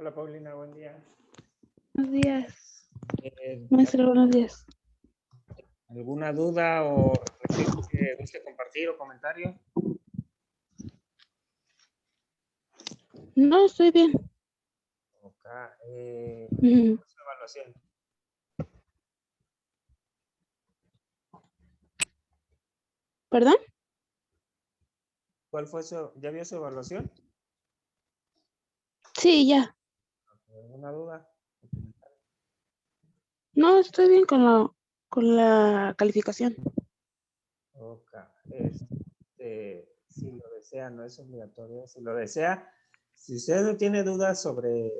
Hola Paulina, buen día. Buenos días. Eh, Maestro, buenos días. ¿Alguna duda o reflexión que guste compartir o comentario? No, estoy bien. Ok, Ujú. su evaluación. ¿Perdón? ¿Cuál fue ya vio su evaluación? Sí, ya. ¿Alguna duda? No, estoy bien con la calificación. Ok, si lo desea, no es obligatorio. Si lo desea, si usted no tiene dudas sobre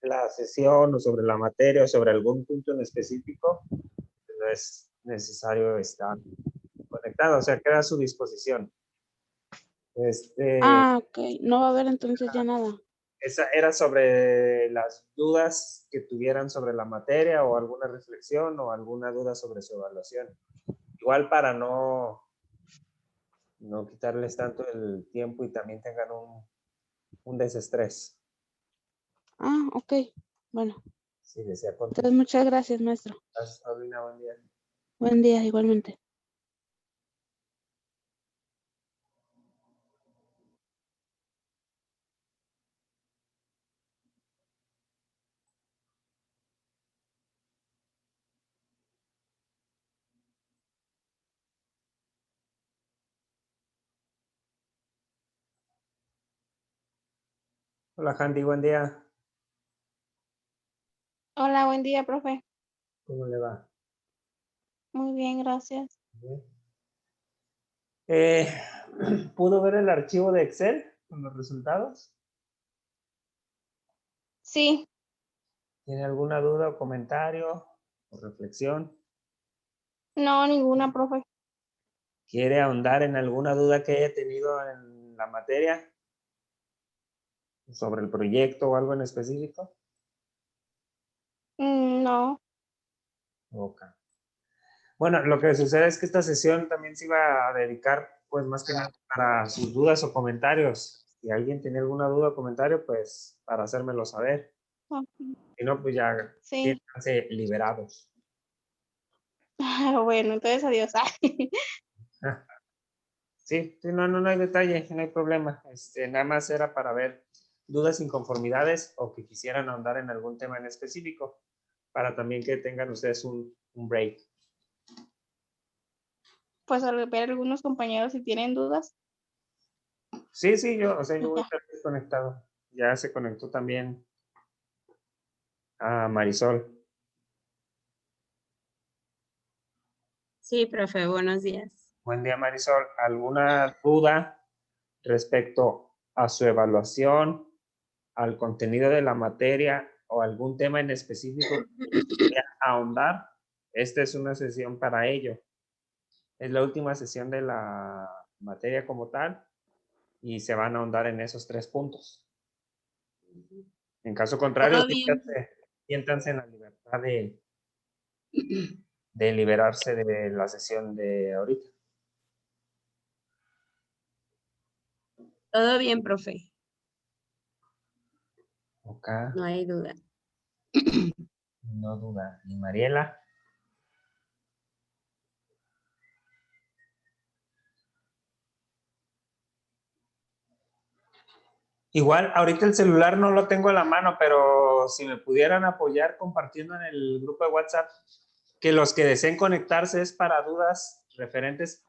la sesión o sobre la materia o sobre algún punto en específico, no es necesario estar conectado, o sea, queda a su disposición. Ok. No va a haber entonces ya nada. Esa era sobre las dudas que tuvieran sobre la materia o alguna reflexión o alguna duda sobre su evaluación. Igual para no quitarles tanto el tiempo y también tengan un desestrés. Ok. Bueno, Si desea entonces continuar. muchas gracias, maestro. Gracias, Paulina. Buen día. Buen día, igualmente. Hola, Handy. Buen día. Hola, buen día, profe. ¿Cómo le va? Muy bien, gracias. Bien. ¿Pudo ver el archivo de Excel con los resultados? Sí, ¿Tiene alguna duda o comentario o reflexión? no, ninguna, profe. ¿Quiere ahondar en alguna duda que haya tenido en la materia? ¿Sobre el proyecto o algo en específico? No. Ok. Bueno, lo que sucede es que esta sesión también se iba a dedicar, pues más que nada para sus dudas o comentarios. Si alguien tiene alguna duda o comentario, pues para hacérmelo saber. Ok, Si no, pues ya sí. siéntanse liberados. Bueno, entonces adiós. Sí, sí, no hay detalle, no hay problema. Nada más era para ver dudas, inconformidades o que quisieran ahondar en algún tema en específico, para también que tengan ustedes un break. Pues al ver algunos compañeros si tienen dudas. Sí, yo voy a Ya. estar desconectado. Ya se conectó también a Marisol. Sí, profe, buenos días. Buen día, Marisol. ¿Alguna duda respecto a su evaluación, al contenido de la materia o algún tema en específico que quisiera ahondar? Esta es una sesión para ello. Es la última sesión de la materia como tal y se van a ahondar en esos 3 puntos. En caso contrario, Todo bien. siéntanse en la libertad de liberarse de la sesión de ahorita. Todo bien, profe. Ok, No hay duda. no duda. ¿Y Mariela? Igual, ahorita el celular no lo tengo en la mano, pero si me pudieran apoyar compartiendo en el grupo de WhatsApp, que los que deseen conectarse es para dudas referentes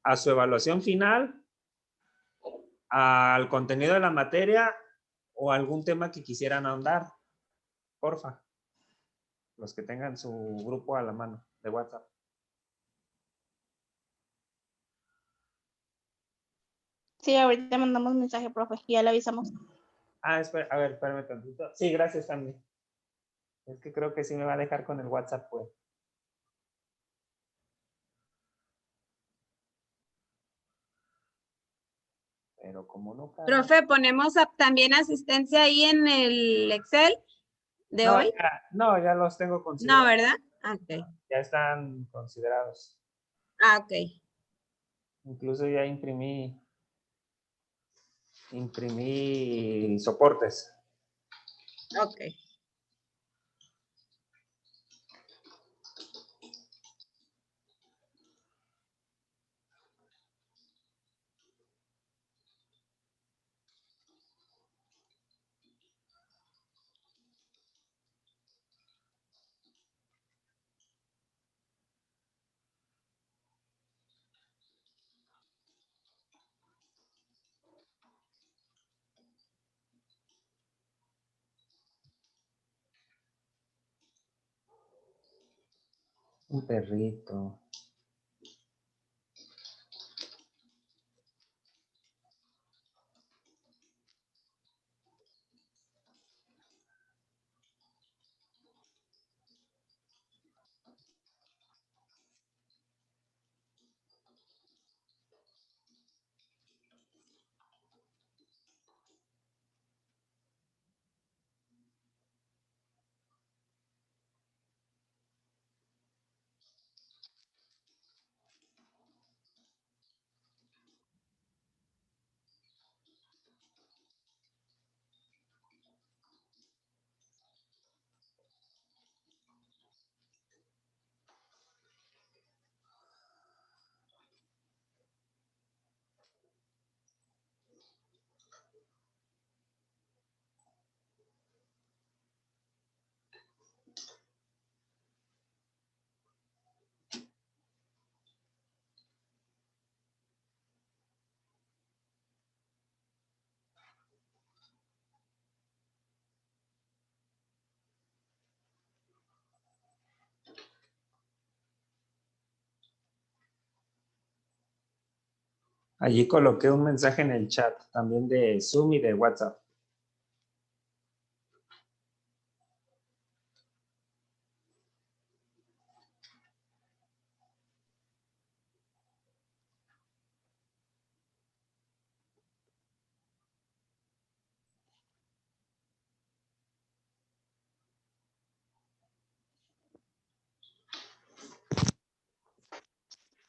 a su evaluación final, al contenido de la materia o algún tema que quisieran ahondar. Porfa. Los que tengan su grupo a la mano de WhatsApp. Sí, ahorita mandamos mensaje, profe. Y ya le avisamos. Espera, a ver, espérame tantito. Sí, gracias también. Es que creo que sí me va a dejar con el WhatsApp, pues. Pero como no carga. Profe, ponemos también asistencia ahí en el Excel de hoy. Ya los tengo No, considerados. ¿verdad? Ok. Ya están considerados. Ok. Incluso ya imprimí soportes. Ok. Un perrito. Allí coloqué un mensaje en el chat también de Zoom y de WhatsApp.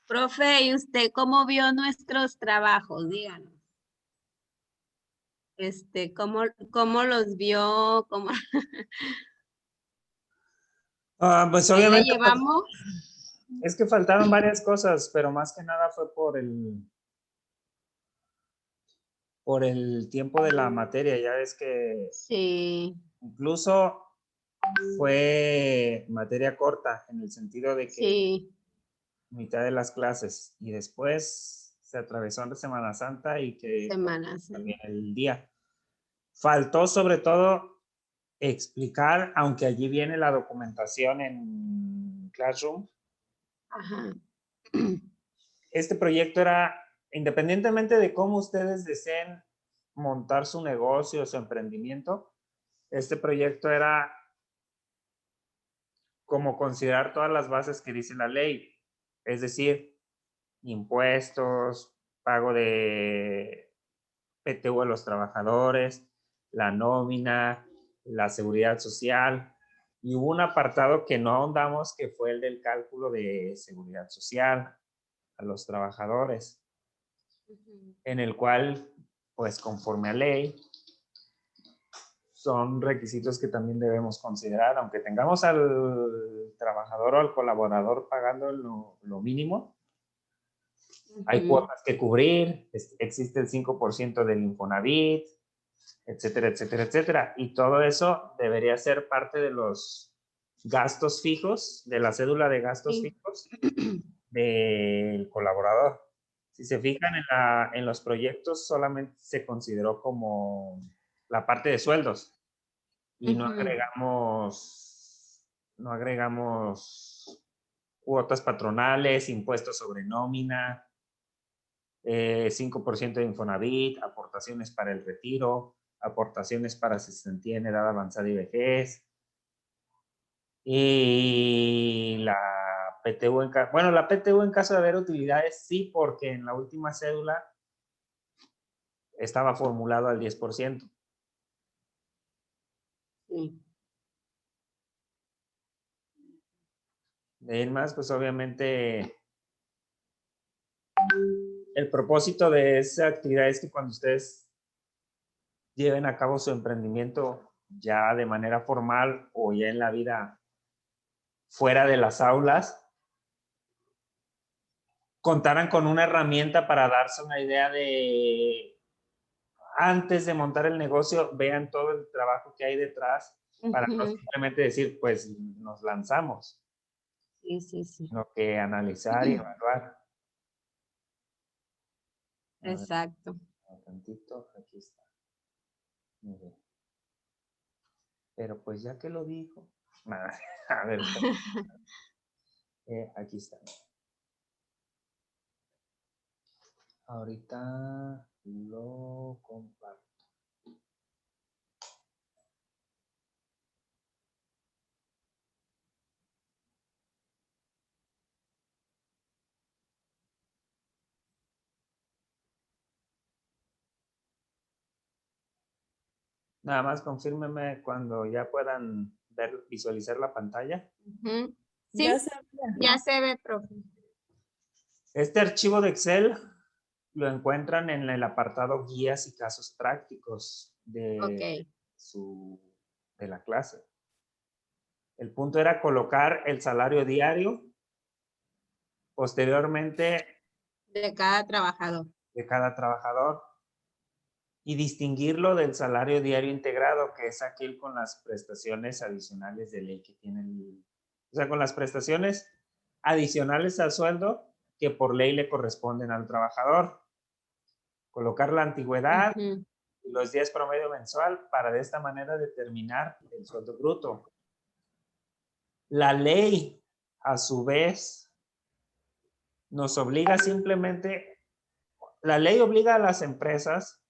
Profe, ¿y usted cómo vio nuestros trabajos? Díganos. ¿Cómo los vio? ¿Cómo Pues ahí la obviamente llevamos? es que faltaron varias cosas, pero más que nada fue por el tiempo de la materia. Ya ves que Sí. incluso fue materia corta en el sentido de que Sí. mitad de las clases y después se atravesó en Semana Santa y que Semanas. también el día. Faltó sobre todo explicar, aunque allí viene la documentación en Classroom, Ajá. este proyecto era, independientemente de cómo ustedes deseen montar su negocio, su emprendimiento, este proyecto era como considerar todas las bases que dice la ley, es decir, impuestos, pago de PTU a los trabajadores, la nómina, la seguridad social, y hubo un apartado que no ahondamos, que fue el del cálculo de seguridad social a los trabajadores, en el cual, pues conforme a ley, son requisitos que también debemos considerar, aunque tengamos al trabajador o al colaborador pagando lo mínimo, hay cuotas que cubrir, existe el 5% del Infonavit, etcétera, etcétera, etcétera. Y todo eso debería ser parte de los gastos fijos, de la cédula de gastos fijos del colaborador. Si se fijan en los proyectos, solamente se consideró como la parte de sueldos y no agregamos cuotas patronales, impuestos sobre nómina, 5% de Infonavit, aportaciones para el retiro, aportaciones para cesantía en edad avanzada y vejez, y la PTU la PTU en caso de haber utilidades sí, porque en la última cédula estaba formulado al 10%. Sí. De ahí en más, pues obviamente el propósito de esa actividad es que cuando ustedes lleven a cabo su emprendimiento, ya de manera formal o ya en la vida fuera de las aulas, contaran con una herramienta para darse una idea de, antes de montar el negocio, vean todo el trabajo que hay detrás para no Ujú. simplemente decir, pues nos lanzamos, Sí, sí, sí. sino que analizar y evaluar. A ver, Exacto. un tantito, aquí está. Mire. Pero pues ya que lo dijo. A ver, aquí está. Ahorita lo comparto. Nada más confírmeme cuando ya puedan ver, visualizar la pantalla. Ujú. Sí, Ya se ya se ve, profe. Este archivo de Excel lo encuentran en el apartado guías y casos prácticos de, Ok. de la clase. El punto era colocar el salario diario, posteriormente De cada trabajador. de cada trabajador, y distinguirlo del salario diario integrado, que es aquel con las prestaciones adicionales de ley que tiene o sea, con las prestaciones adicionales al sueldo que por ley le corresponden al trabajador. Colocar la antigüedad Ujú. y los días promedio mensual para de esta manera determinar el sueldo bruto. La ley, a su vez, nos obliga simplemente, la ley obliga a las empresas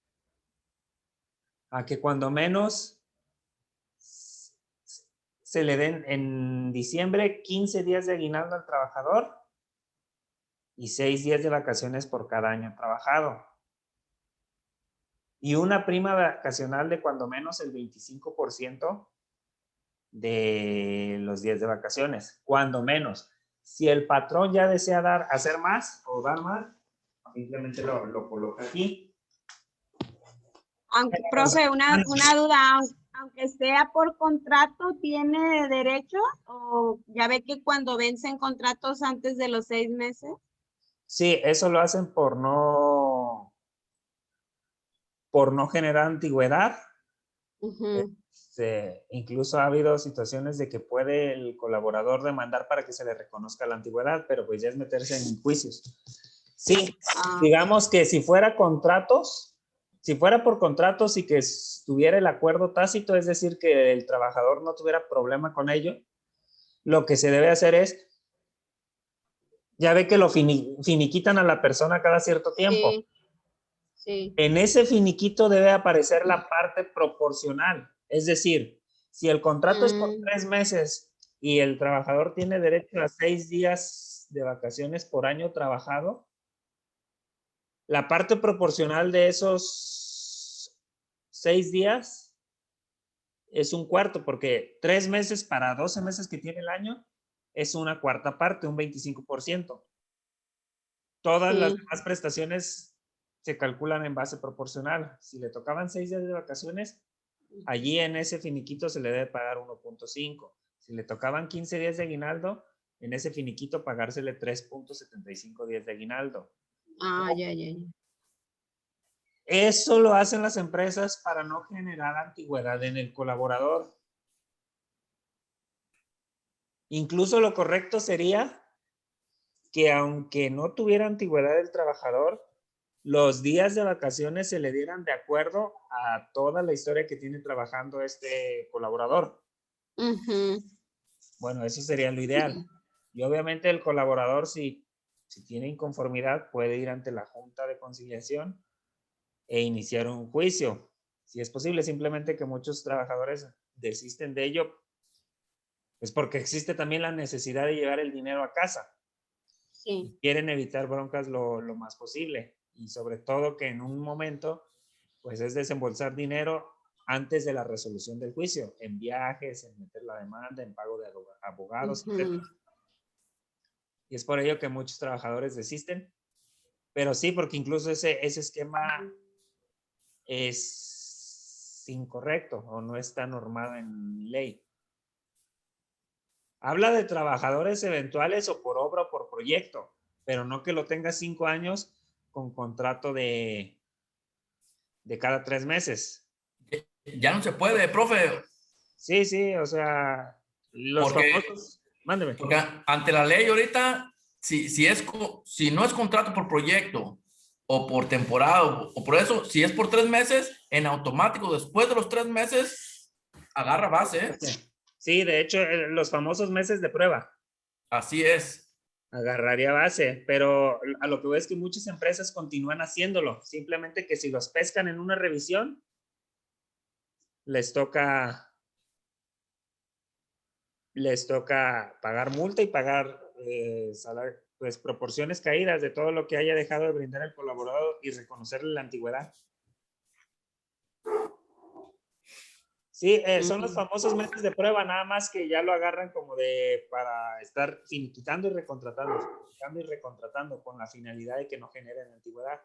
a que cuando menos se le den en diciembre 15 días de aguinaldo al trabajador y 6 días de vacaciones por cada año trabajado. Y una prima vacacional de cuando menos el 25% de los días de vacaciones, cuando menos. Si el patrón ya desea hacer más o dar más, simplemente lo coloca aquí. Aunque, profe, una duda, aunque sea por contrato, ¿tiene derecho? O ya ve que cuando vencen contratos antes de los 6 meses. Sí, eso lo hacen por no generar antigüedad. Ujú. Incluso ha habido situaciones de que puede el colaborador demandar para que se le reconozca la antigüedad, pero pues ya es meterse en juicios. Sí, digamos que si fuera contratos, si fuera por contratos y que tuviera el acuerdo tácito, es decir, que el trabajador no tuviera problema con ello, lo que se debe hacer es, ya ve que lo finiquitan a la persona cada cierto tiempo. Sí, sí. En ese finiquito debe aparecer la parte proporcional. Es decir, si el contrato es por 3 meses y el trabajador tiene derecho a 6 días de vacaciones por año trabajado, la parte proporcional de esos 6 días es un cuarto, porque 3 meses para 12 meses que tiene el año es una cuarta parte, un 25%. Todas las demás prestaciones se calculan en base proporcional. Si le tocaban 6 días de vacaciones, allí en ese finiquito se le debe pagar 1.5. Si le tocaban 15 días de aguinaldo, en ese finiquito pagársele 3.75 días de aguinaldo. Ya. Eso lo hacen las empresas para no generar antigüedad en el colaborador. Incluso lo correcto sería que aunque no tuviera antigüedad el trabajador, los días de vacaciones se le dieran de acuerdo a toda la historia que tiene trabajando este colaborador. Bueno, eso sería lo ideal. Y obviamente el colaborador, si tiene inconformidad, puede ir ante la Junta de Conciliación e iniciar un juicio. Si es posible, simplemente que muchos trabajadores desisten de ello, es porque existe también la necesidad de llevar el dinero a casa. Sí. Quieren evitar broncas lo más posible. Y sobre todo que en un momento, pues es desembolsar dinero antes de la resolución del juicio, en viajes, en meter la demanda, en pago de abogados, etc. Y es por ello que muchos trabajadores desisten. Pero sí, porque incluso ese esquema incorrecto o no está normado en ley. Habla de trabajadores eventuales o por obra o por proyecto, pero no que lo tenga 5 años con contrato de cada 3 meses. Ya no se puede, profe. Sí, o sea, los famosos. Mándeme. Porque ante la ley ahorita, si no es contrato por proyecto o por temporada o por eso, si es por 3 meses, en automático, después de los 3 meses, agarra base. Sí, de hecho, los famosos meses de prueba. Así es. Agarraría base, pero a lo que veo es que muchas empresas continúan haciéndolo. Simplemente que si los pescan en una revisión, les toca pagar multa y pagar pues proporciones caídas de todo lo que haya dejado de brindar el colaborador y reconocerle la antigüedad. Sí, son los famosos meses de prueba, nada más que ya lo agarran como para estar finiquitando y recontratando con la finalidad de que no generen antigüedad.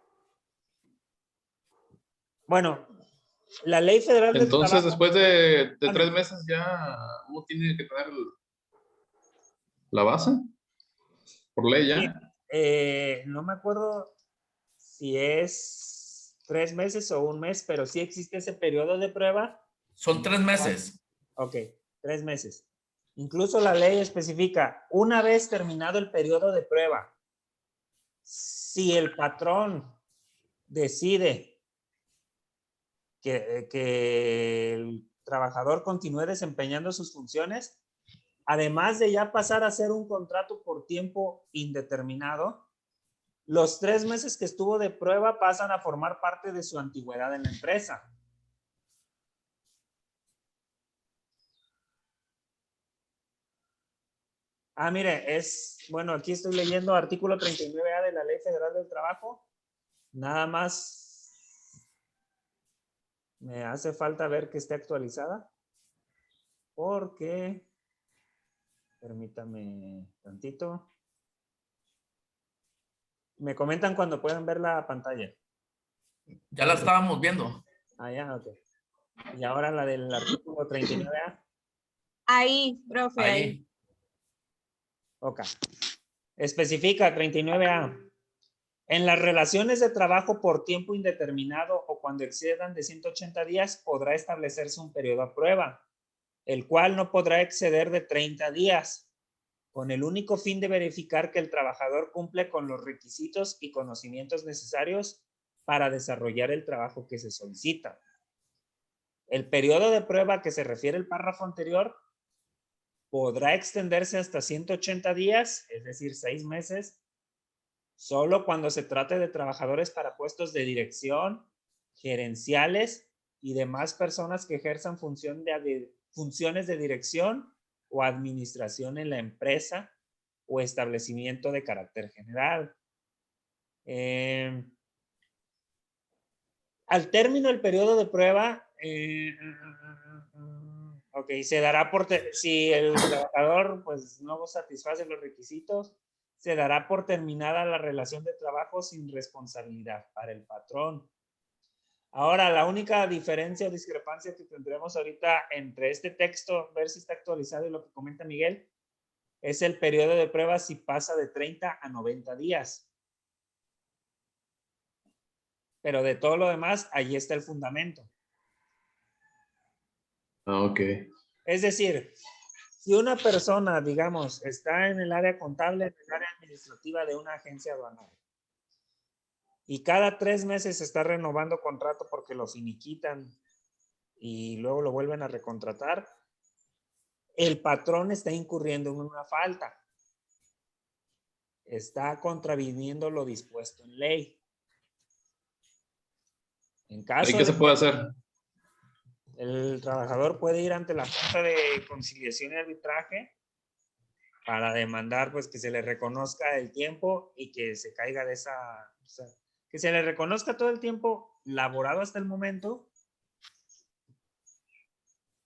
Bueno, la Ley Federal del Entonces, Trabajo. después de 3 meses ya uno tiene que tener la base por ley ya. No me acuerdo si es 3 meses o 1 mes, pero sí existe ese periodo de prueba. Son 3 meses. Ok, 3 meses. Incluso la ley especifica, una vez terminado el periodo de prueba, si el patrón decide que el trabajador continúe desempeñando sus funciones, además de ya pasar a ser un contrato por tiempo indeterminado, los 3 meses que estuvo de prueba pasan a formar parte de su antigüedad en la empresa. Mire, bueno, aquí estoy leyendo artículo 39A de la Ley Federal del Trabajo. Nada más me hace falta ver que esté actualizada. Porque, permítame tantito. Me comentan cuando puedan ver la pantalla. Ya la estábamos viendo. Ya, ok. Y ahora la del artículo 39A. Ahí, profe, ahí. Ok. Especifica 39A. En las relaciones de trabajo por tiempo indeterminado o cuando excedan de 180 días podrá establecerse un periodo a prueba, el cual no podrá exceder de 30 días, con el único fin de verificar que el trabajador cumple con los requisitos y conocimientos necesarios para desarrollar el trabajo que se solicita. El periodo de prueba que se refiere el párrafo anterior podrá extenderse hasta 180 días, es decir, 6 meses, solo cuando se trate de trabajadores para puestos de dirección, gerenciales y demás personas que ejerzan funciones de dirección o administración en la empresa o establecimiento de carácter general. Al término del periodo de prueba, se dará si el trabajador pues no satisface los requisitos, se dará por terminada la relación de trabajo sin responsabilidad para el patrón. Ahora, la única diferencia o discrepancia que tendremos ahorita entre este texto, ver si está actualizado y lo que comenta Miguel, es el periodo de prueba si pasa de 30 a 90 días. Pero de todo lo demás, allí está el fundamento. Ok. Es decir, si una persona, digamos, está en el área contable, en el área administrativa de una agencia aduanal, y cada 3 meses se está renovando contrato porque lo finiquitan y luego lo vuelven a recontratar, el patrón está incurriendo en una falta. Está contraviniendo lo dispuesto en ley. En caso ¿Y qué se puede hacer? El trabajador puede ir ante la Junta de Conciliación y Arbitraje para demandar pues que se le reconozca el tiempo y que se caiga de esa, o sea, que se le reconozca todo el tiempo laborado hasta el momento,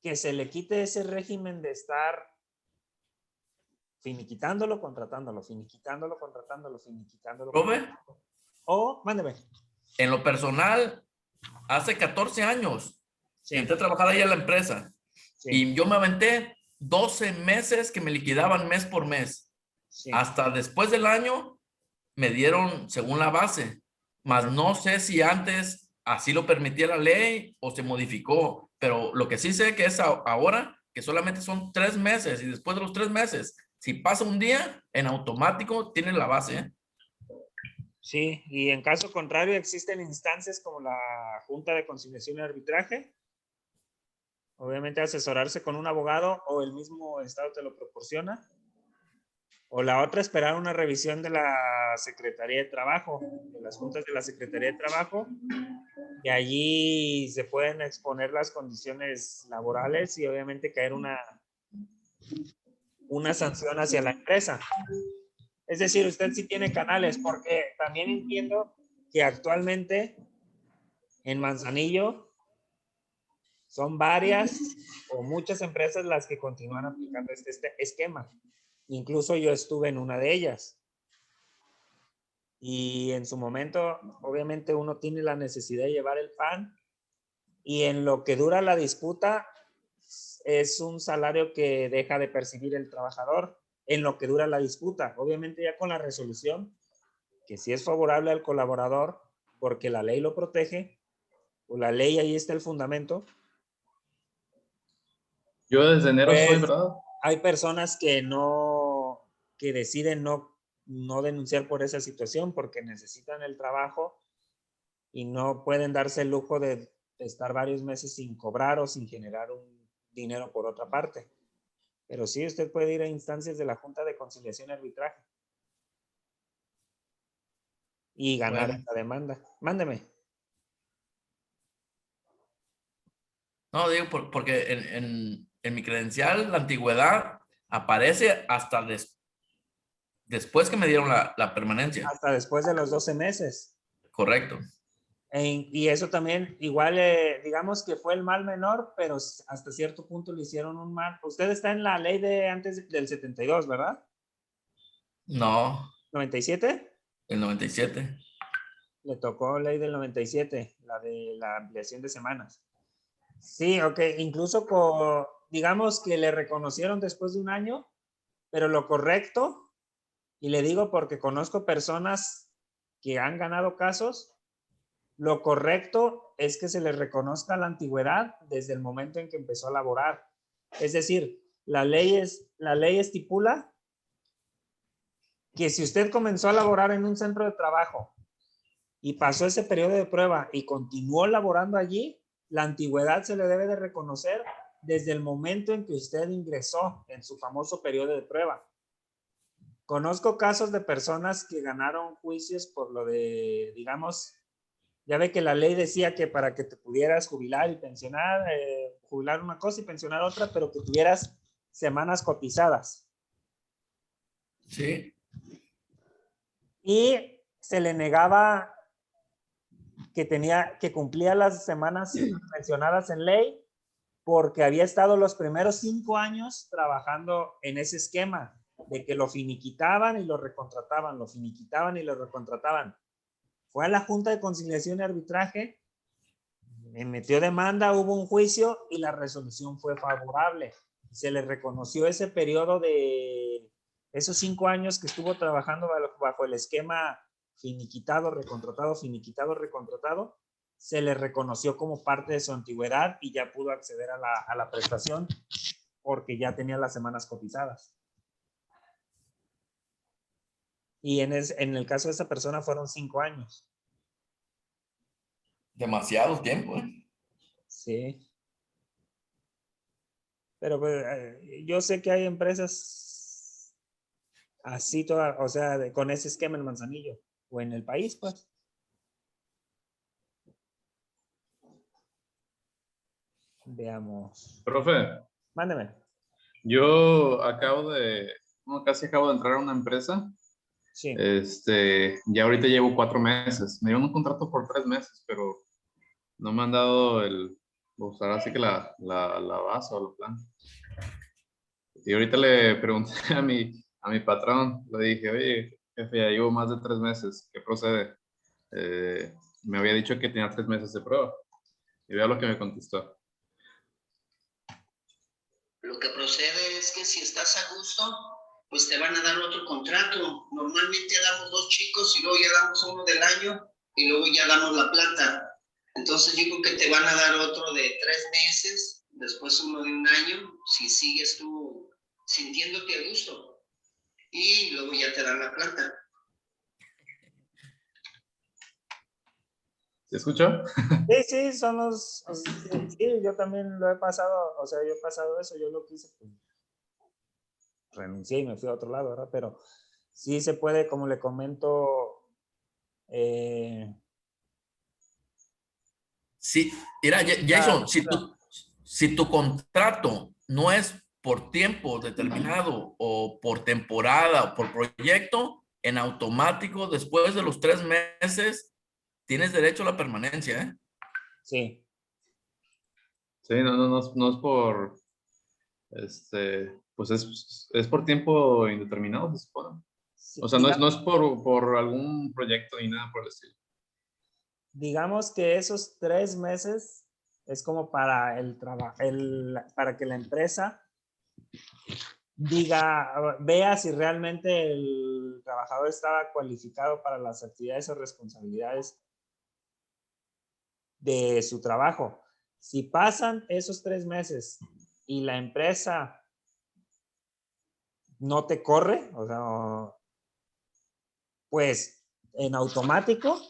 que se le quite ese régimen de estar finiquitándolo, contratándolo, finiquitándolo, contratándolo, finiquitándolo. ¿Profe? Mándeme. En lo personal, hace 14 años Sí, entré a trabajar ahí a la empresa sí, y yo me aventé 12 meses que me liquidaban mes por mes. sí. Hasta después del año me dieron según la base, mas Correcto. no sé si antes así lo permitía la ley o se modificó, pero lo que sí sé que es ahora que solamente son 3 meses y después de los 3 meses, si pasa un día, en automático tienen la base, ¿eh? Sí, y en caso contrario existen instancias como la Junta de Conciliación y Arbitraje. Obviamente asesorarse con un abogado o el mismo Estado te lo proporciona. O la otra, esperar una revisión de la Secretaría de Trabajo, de las juntas de la Secretaría de Trabajo, y allí se pueden exponer las condiciones laborales y obviamente caer una sanción hacia la empresa. Es decir, usted sí tiene canales, porque también entiendo que actualmente en Manzanillo son varias o muchas empresas las que continúan aplicando este esquema. Incluso yo estuve en una de ellas. Y en su momento, obviamente uno tiene la necesidad de llevar el pan y en lo que dura la disputa es un salario que deja de percibir el trabajador en lo que dura la disputa. Obviamente ya con la resolución, que si es favorable al colaborador, porque la ley lo protege, o la ley ahí está el fundamento. Yo desde enero soy, Pues ¿verdad? hay personas que deciden no denunciar por esa situación porque necesitan el trabajo y no pueden darse el lujo de estar varios meses sin cobrar o sin generar un dinero por otra parte. Pero sí, usted puede ir a instancias de la Junta de Conciliación y Arbitraje y ganar Bueno. esta demanda. Mándeme. No, digo porque en mi credencial, la antigüedad aparece hasta después que me dieron la permanencia. Hasta después de los 12 meses. Correcto. Y eso también, igual, digamos que fue el mal menor, pero hasta cierto punto le hicieron un mal. Usted está en la ley de antes del 72, ¿verdad? No, ¿97? el 97. Le tocó ley del 97, la de la ampliación de semanas. Sí, ok, incluso digamos que le reconocieron después de un año, pero lo correcto, y le digo porque conozco personas que han ganado casos, lo correcto es que se les reconozca la antigüedad desde el momento en que empezó a laborar. Es decir, la ley estipula que si usted comenzó a laborar en un centro de trabajo y pasó ese periodo de prueba y continuó laborando allí, la antigüedad se le debe de reconocer desde el momento en que usted ingresó en su famoso periodo de prueba. Conozco casos de personas que ganaron juicios por lo de, digamos, ya ve que la ley decía que para que te pudieras jubilar y pensionar, jubilar una cosa y pensionar otra, pero que tuvieras semanas cotizadas. Sí. Y se le negaba que cumplía las semanas mencionadas en ley porque había estado los primeros 5 años trabajando en ese esquema de que lo finiquitaban y lo recontrataban, lo finiquitaban y lo recontrataban. Fue a la Junta de Conciliación y Arbitraje, metió demanda, hubo un juicio y la resolución fue favorable. Se le reconoció ese periodo de esos 5 años que estuvo trabajando bajo el esquema finiquitado, recontratado, se le reconoció como parte de su antigüedad y ya pudo acceder a la prestación porque ya tenía las semanas cotizadas. Y en el caso de esa persona fueron 5 años. Demasiado tiempo, ¿eh? Sí. Pero pues, yo sé que hay empresas así, o sea, con ese esquema en Manzanillo o en el país, pues. Veamos. Profe, Mándeme. yo casi acabo de entrar a una empresa. Sí. Ya ahorita llevo 4 meses. Me dieron un contrato por 3 meses, pero no me han dado pues ahora sí que la base o el plan. Y ahorita le pregunté a mi patrón, le dije, oye, jefe, ya llevo más de 3 meses, ¿qué procede? Me había dicho que tenía 3 meses de prueba. Y vea lo que me contestó. Lo que procede es que si estás a gusto, pues te van a dar otro contrato. Normalmente damos 2 chicos y luego ya damos uno del año y luego ya damos la planta. Entonces yo creo que te van a dar otro de 3 meses, después uno de 1 año, si sigues tú sintiéndote a gusto. Y luego ya te dan la planta. ¿Se escucha? Sí, sí, son los, sí, yo también lo he pasado, o sea, yo he pasado eso, yo lo quise, pues, renuncié y me fui a otro lado, ¿verdad? Pero sí se puede, como le comento, Sí, mira, Jason, si tu contrato no es por tiempo determinado o por temporada o por proyecto, en automático, después de los 3 meses, tienes derecho a la permanencia, ¿eh? sí. Sí, no es por, pues es por tiempo indeterminado, se supone. Sí, O sea, no es por algún proyecto ni nada por el estilo. digamos que esos 3 meses es como para el trabajo, para que la empresa vea si realmente el trabajador estaba cualificado para las actividades o responsabilidades de su trabajo. Si pasan esos 3 meses y la empresa no te corre, o sea, pues en automático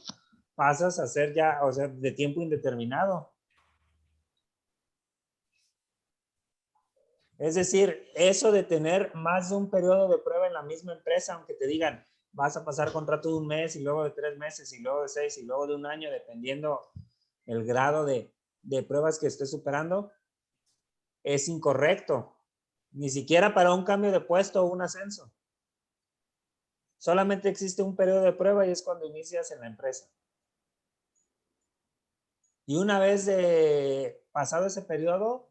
pasas a ser ya, o sea, de tiempo indeterminado. Es decir, eso de tener más de un periodo de prueba en la misma empresa, aunque te digan, vas a pasar contrato de 1 mes y luego de 3 meses y luego de 6 y luego de 1 año, dependiendo el grado de pruebas que estés superando, es incorrecto. Ni siquiera para un cambio de puesto o un ascenso. Solamente existe un periodo de prueba y es cuando inicias en la empresa. Y una vez pasado ese periodo,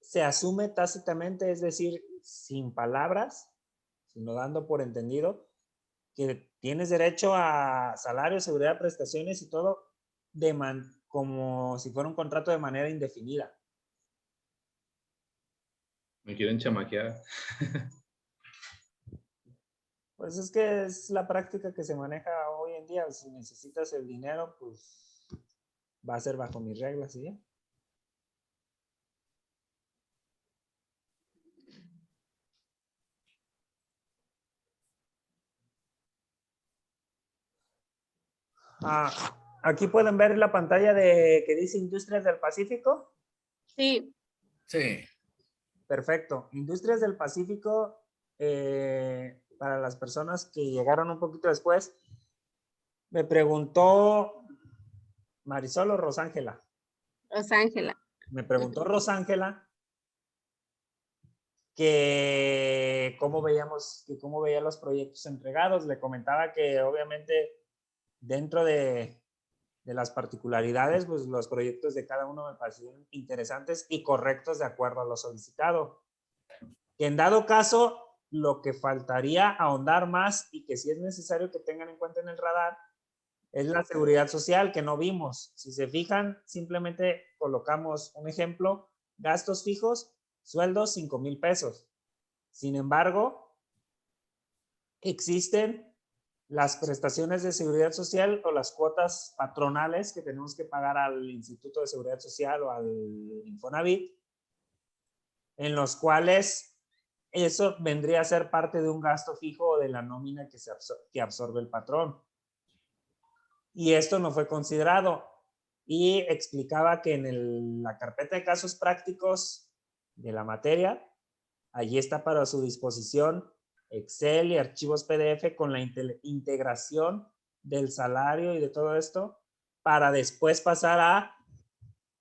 se asume tácitamente, es decir, sin palabras, sino dando por entendido, que tienes derecho a salario, seguridad, prestaciones y todo como si fuera un contrato de manera indefinida. Me quieren chamaquear. Pues es que es la práctica que se maneja hoy en día. Si necesitas el dinero, pues va a ser bajo mis reglas, ¿sí? Aquí pueden ver la pantalla que dice Industrias del Pacífico. Sí. Sí. Perfecto. Industrias del Pacífico, para las personas que llegaron un poquito después, me preguntó Marisol o Rosángela. Rosángela. Me preguntó Rosángela que cómo veía los proyectos entregados. Le comentaba que obviamente dentro de las particularidades, pues los proyectos de cada uno me parecieron interesantes y correctos de acuerdo a lo solicitado. Que en dado caso, lo que faltaría ahondar más y que sí es necesario que tengan en cuenta en el radar es la seguridad social que no vimos. Si se fijan, simplemente colocamos un ejemplo, gastos fijos, sueldos 5,000 pesos. Sin embargo, existen las prestaciones de seguridad social o las cuotas patronales que tenemos que pagar al Instituto de Seguridad Social o al Infonavit, en los cuales eso vendría a ser parte de un gasto fijo o de la nómina que absorbe el patrón. Y esto no fue considerado. Y explicaba que en la carpeta de casos prácticos de la materia, allí está para su disposición Excel y archivos PDF con la integración del salario y de todo esto para después pasar a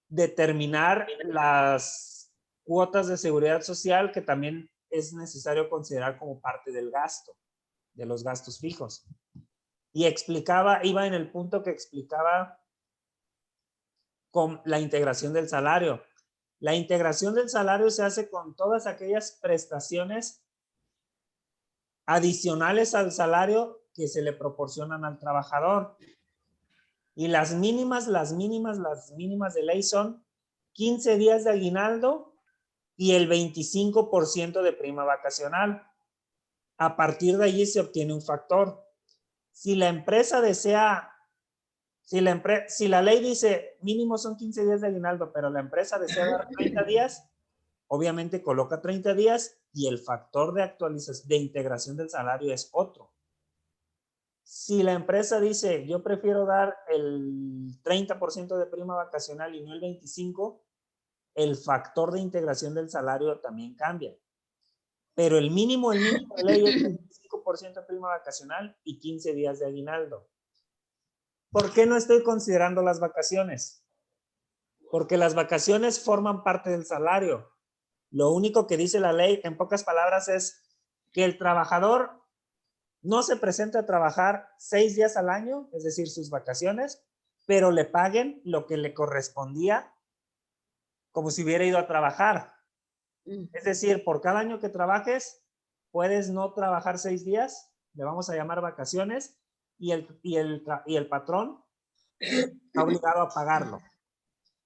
determinar las cuotas de seguridad social que también es necesario considerar como parte del gasto, de los gastos fijos. Y iba en el punto que explicaba con la integración del salario. La integración del salario se hace con todas aquellas prestaciones adicionales al salario que se le proporcionan al trabajador. Y las mínimas de ley son 15 días de aguinaldo y el 25% de prima vacacional. A partir de allí se obtiene un factor. Si la empresa desea, si la ley dice mínimo son 15 días de aguinaldo, pero la empresa desea dar 30 días, obviamente coloca 30 días y el factor de actualización, de integración del salario es otro. Si la empresa dice, yo prefiero dar el 30% de prima vacacional y no el 25%, el factor de integración del salario también cambia. Pero el mínimo de ley es el 25% de prima vacacional y 15 días de aguinaldo. ¿Por qué no estoy considerando las vacaciones? Porque las vacaciones forman parte del salario. Lo único que dice la ley, en pocas palabras, es que el trabajador no se presenta a trabajar 6 días al año, es decir, sus vacaciones, pero le paguen lo que le correspondía como si hubiera ido a trabajar. Es decir, por cada año que trabajes, puedes no trabajar 6 días, le vamos a llamar vacaciones, y el patrón está obligado a pagarlo.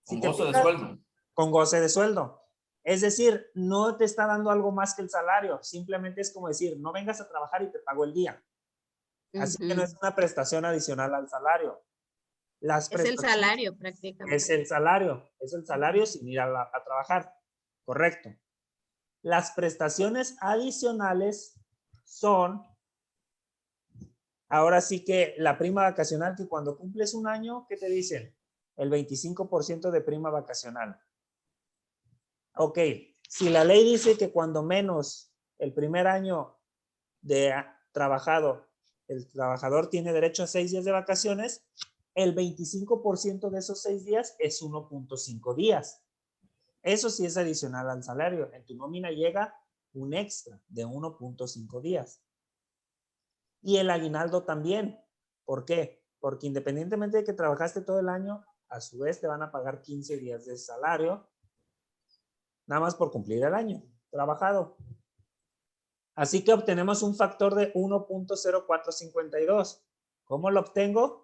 Con goce de sueldo. Con goce de sueldo. Es decir, no te está dando algo más que el salario, simplemente es como decir, no vengas a trabajar y te pago el día. Así que no es una prestación adicional al salario. Es el salario prácticamente. Es el salario sin ir a trabajar. Correcto. Las prestaciones adicionales son, ahora sí que la prima vacacional, que cuando cumples un año, ¿qué te dicen? El 25% de prima vacacional. Ok, si la ley dice que cuando menos el primer año de trabajado, el trabajador tiene derecho a 6 días de vacaciones, el 25% de esos 6 días es 1.5 días. Eso sí es adicional al salario. En tu nómina llega un extra de 1.5 días. Y el aguinaldo también. ¿Por qué? Porque independientemente de que trabajaste todo el año, a su vez te van a pagar 15 días de salario, nada más por cumplir el año trabajado. Así que obtenemos un factor de 1.0452. ¿Cómo lo obtengo?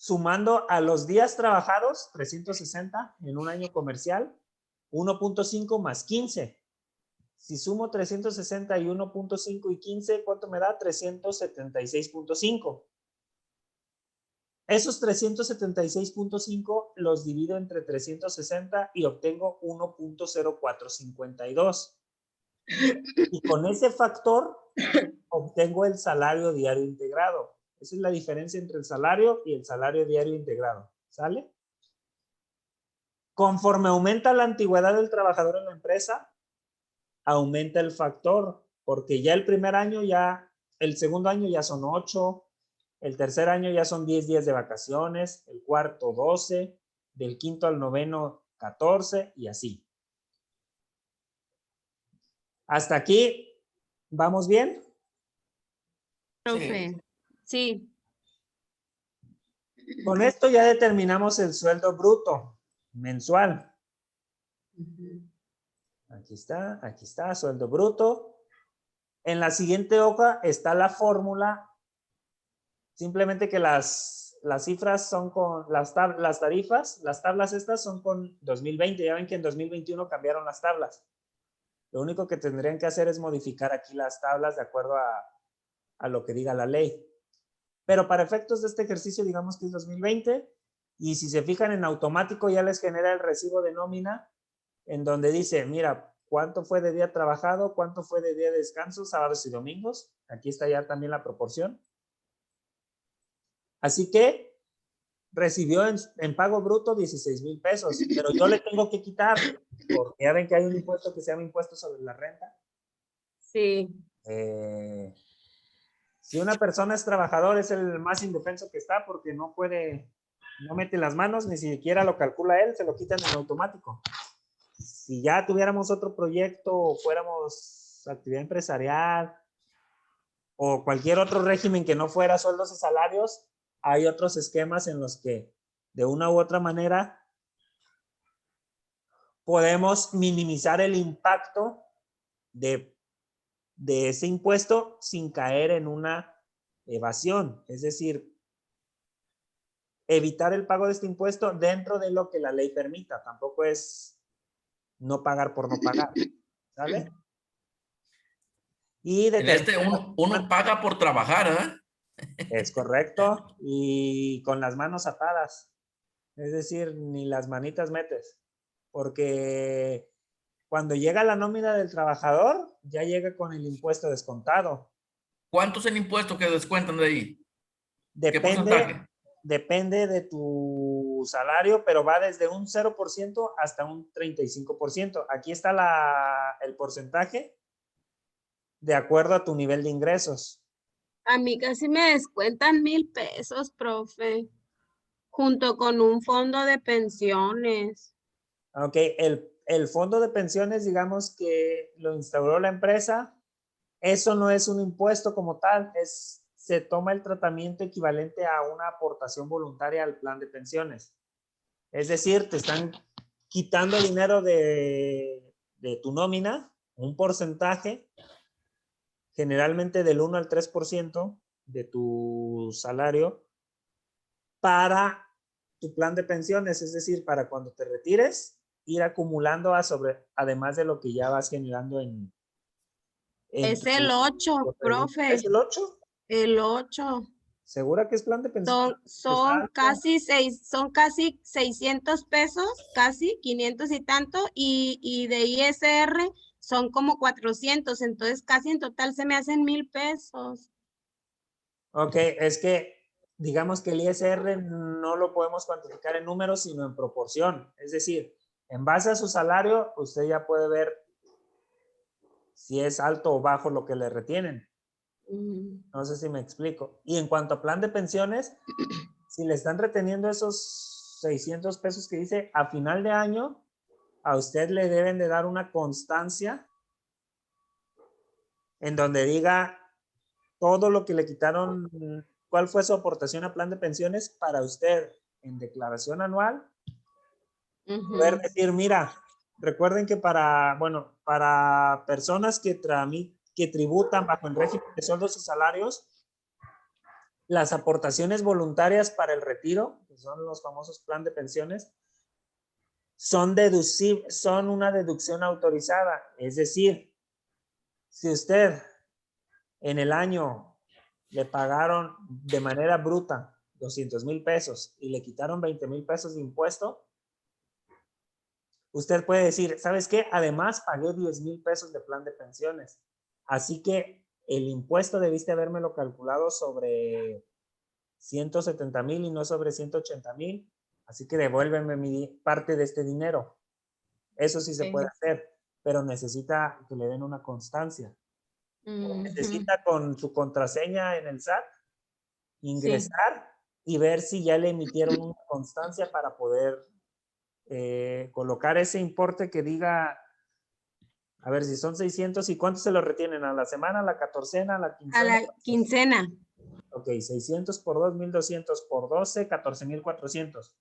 Sumando a los días trabajados, 360 en un año comercial, 1.5 más 15. Si sumo 360 y 1.5 y 15, ¿cuánto me da? 376.5. Esos 376.5 los divido entre 360 y obtengo 1.0452. Y con ese factor obtengo el salario diario integrado. Esa es la diferencia entre el salario y el salario diario integrado. ¿Sale? Conforme aumenta la antigüedad del trabajador en la empresa, aumenta el factor, porque ya el primer año el segundo año ya son 8, el tercer año ya son 10 días de vacaciones, el cuarto 12, del quinto al noveno 14 y así. ¿Hasta aquí vamos bien? Profe, sí. Con esto ya determinamos el sueldo bruto mensual. Aquí está, sueldo bruto. En la siguiente hoja está la fórmula. Simplemente que las cifras son con las tarifas, las tablas estas son con 2020. Ya ven que en 2021 cambiaron las tablas. Lo único que tendrían que hacer es modificar aquí las tablas de acuerdo a lo que diga la ley. Pero para efectos de este ejercicio, digamos que es 2020, y si se fijan en automático ya les genera el recibo de nómina, en donde dice, mira, cuánto fue de día trabajado, cuánto fue de día de descanso, sábados y domingos. Aquí está ya también la proporción. Así que recibió en pago bruto 16,000 pesos, pero yo le tengo que quitar, porque ya ven que hay un impuesto que se llama impuesto sobre la renta. Sí. Si una persona es trabajador, es el más indefenso que está porque no mete las manos, ni siquiera lo calcula él, se lo quitan en automático. Si ya tuviéramos otro proyecto o fuéramos actividad empresarial o cualquier otro régimen que no fuera sueldos y salarios, hay otros esquemas en los que de una u otra manera podemos minimizar el impacto de ese impuesto sin caer en una evasión, es decir, evitar el pago de este impuesto dentro de lo que la ley permita. Tampoco es no pagar por no pagar, ¿sale? Y En este uno paga por trabajar, ¿eh? Es correcto, y con las manos atadas, es decir, ni las manitas metes, porque cuando llega la nómina del trabajador, ya llega con el impuesto descontado. ¿Cuánto es el impuesto que descuentan de ahí? ¿Qué porcentaje? Depende de tu salario, pero va desde un 0% hasta un 35%. Aquí está el porcentaje de acuerdo a tu nivel de ingresos. A mí casi me descuentan 1,000 pesos, profe, junto con un fondo de pensiones. Ok, el fondo de pensiones, digamos que lo instauró la empresa, eso no es un impuesto como tal, se toma el tratamiento equivalente a una aportación voluntaria al plan de pensiones. Es decir, te están quitando dinero de tu nómina, un porcentaje, generalmente del 1 al 3% de tu salario, para tu plan de pensiones, es decir, para cuando te retires, ir acumulando además de lo que ya vas generando en Es el 8, profe. ¿Es el 8? El 8. ¿Segura que es plan de pensiones? Son casi 600 pesos, casi 500 y tanto, y de ISR son como 400, entonces casi en total se me hacen 1,000 pesos. Ok, es que digamos que el ISR no lo podemos cuantificar en números, sino en proporción. Es decir, en base a su salario, usted ya puede ver si es alto o bajo lo que le retienen. No sé si me explico. Y en cuanto a plan de pensiones, si le están reteniendo esos 600 pesos que dice, a final de año, a usted le deben de dar una constancia en donde diga todo lo que le quitaron, cuál fue su aportación a plan de pensiones para usted en declaración anual. Poder decir, mira, recuerden que para personas que tributan bajo el régimen de sueldos y salarios, las aportaciones voluntarias para el retiro, que son los famosos plan de pensiones, son una deducción autorizada. Es decir, si usted en el año le pagaron de manera bruta 200,000 pesos y le quitaron 20,000 pesos de impuesto, usted puede decir, ¿sabes qué? Además pagué 10,000 pesos de plan de pensiones. Así que el impuesto debiste habérmelo calculado sobre 170,000 y no sobre 180,000. Así que devuélveme parte de este dinero. Eso sí se puede hacer, pero necesita que le den una constancia. Necesita con su contraseña en el SAT ingresar y ver si ya le emitieron una constancia para poder colocar ese importe que diga, a ver si son 600 y cuánto se lo retienen, a la semana, a la catorcena, a la quincena. A la quincena. Ok, 600 por 2, 1,200 por 12, 14,400.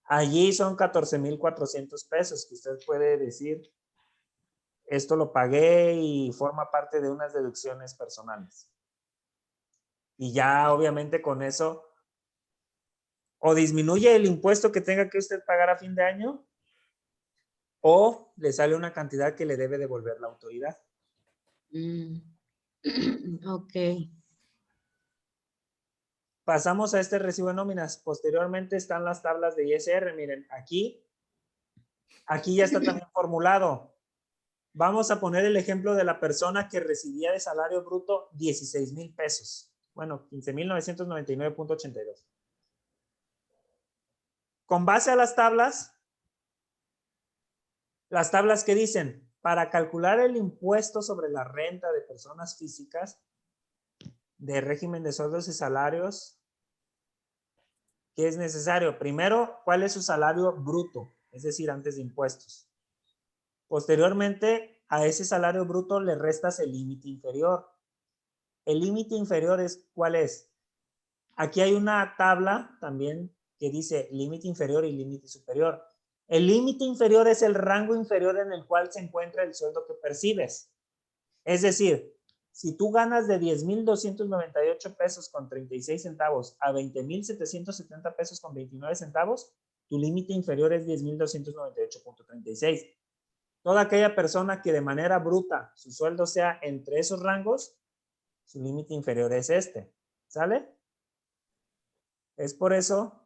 Allí son 14,400 pesos que usted puede decir, esto lo pagué y forma parte de unas deducciones personales. Y ya obviamente con eso o disminuye el impuesto que tenga que usted pagar a fin de año o le sale una cantidad que le debe devolver la autoridad. Ok. Pasamos a este recibo de nóminas. Posteriormente están las tablas de ISR. Miren, aquí ya está también formulado. Vamos a poner el ejemplo de la persona que recibía de salario bruto 16,000 pesos. Bueno, 15,999.82. Con base a las tablas que dicen, para calcular el impuesto sobre la renta de personas físicas de régimen de sueldos y salarios, ¿qué es necesario? Primero, ¿cuál es su salario bruto? Es decir, antes de impuestos. Posteriormente, a ese salario bruto le restas el límite inferior. El límite inferior ¿cuál es? Aquí hay una tabla también que dice límite inferior y límite superior. El límite inferior es el rango inferior en el cual se encuentra el sueldo que percibes. Es decir, si tú ganas de 10,298 pesos con 36 centavos a 20,770 pesos con 29 centavos, tu límite inferior es 10,298.36. Toda aquella persona que de manera bruta su sueldo sea entre esos rangos, su límite inferior es este. ¿Sale? Es por eso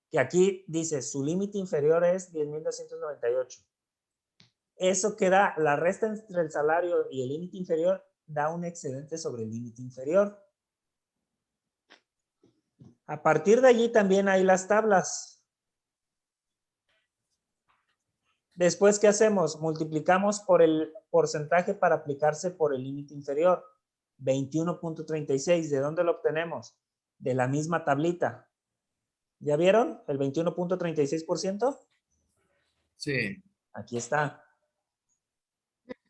que aquí dice su límite inferior es 10,298. Eso que da la resta entre el salario y el límite inferior da un excedente sobre el límite inferior. A partir de allí también hay las tablas. Después, ¿qué hacemos? Multiplicamos por el porcentaje para aplicarse por el límite inferior. 21.36. ¿De dónde lo obtenemos? De la misma tablita. ¿Ya vieron el 21.36%? Sí. Aquí está.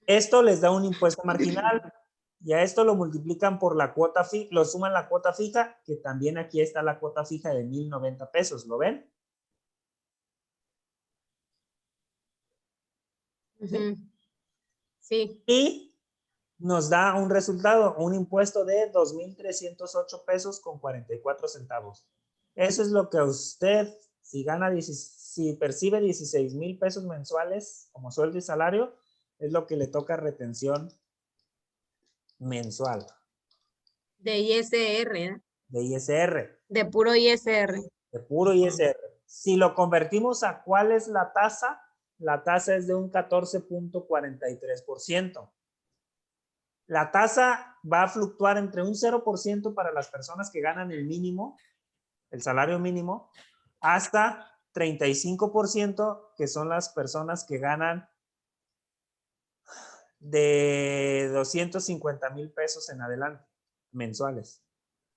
Esto les da un impuesto marginal. Y a esto lo multiplican por la cuota fija, lo suman la cuota fija, que también aquí está la cuota fija de 1,090 pesos. ¿Lo ven? Sí. Y nos da un resultado, un impuesto de 2,308 pesos con 44 centavos. Eso es lo que usted, si percibe 16,000 pesos mensuales como sueldo y salario, es lo que le toca retención mensual. De ISR, ¿eh? De ISR. De puro ISR. De puro ISR. Si lo convertimos a cuál es la tasa es de un 14.43%. La tasa va a fluctuar entre un 0% para las personas que ganan el mínimo, el salario mínimo, hasta 35%, que son las personas que ganan de 250,000 pesos en adelante, mensuales.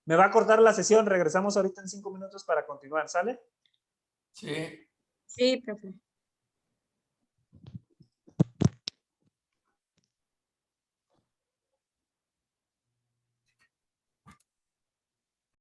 Me va a cortar la sesión, regresamos ahorita en 5 minutos para continuar, ¿sale? Sí. Sí, profe.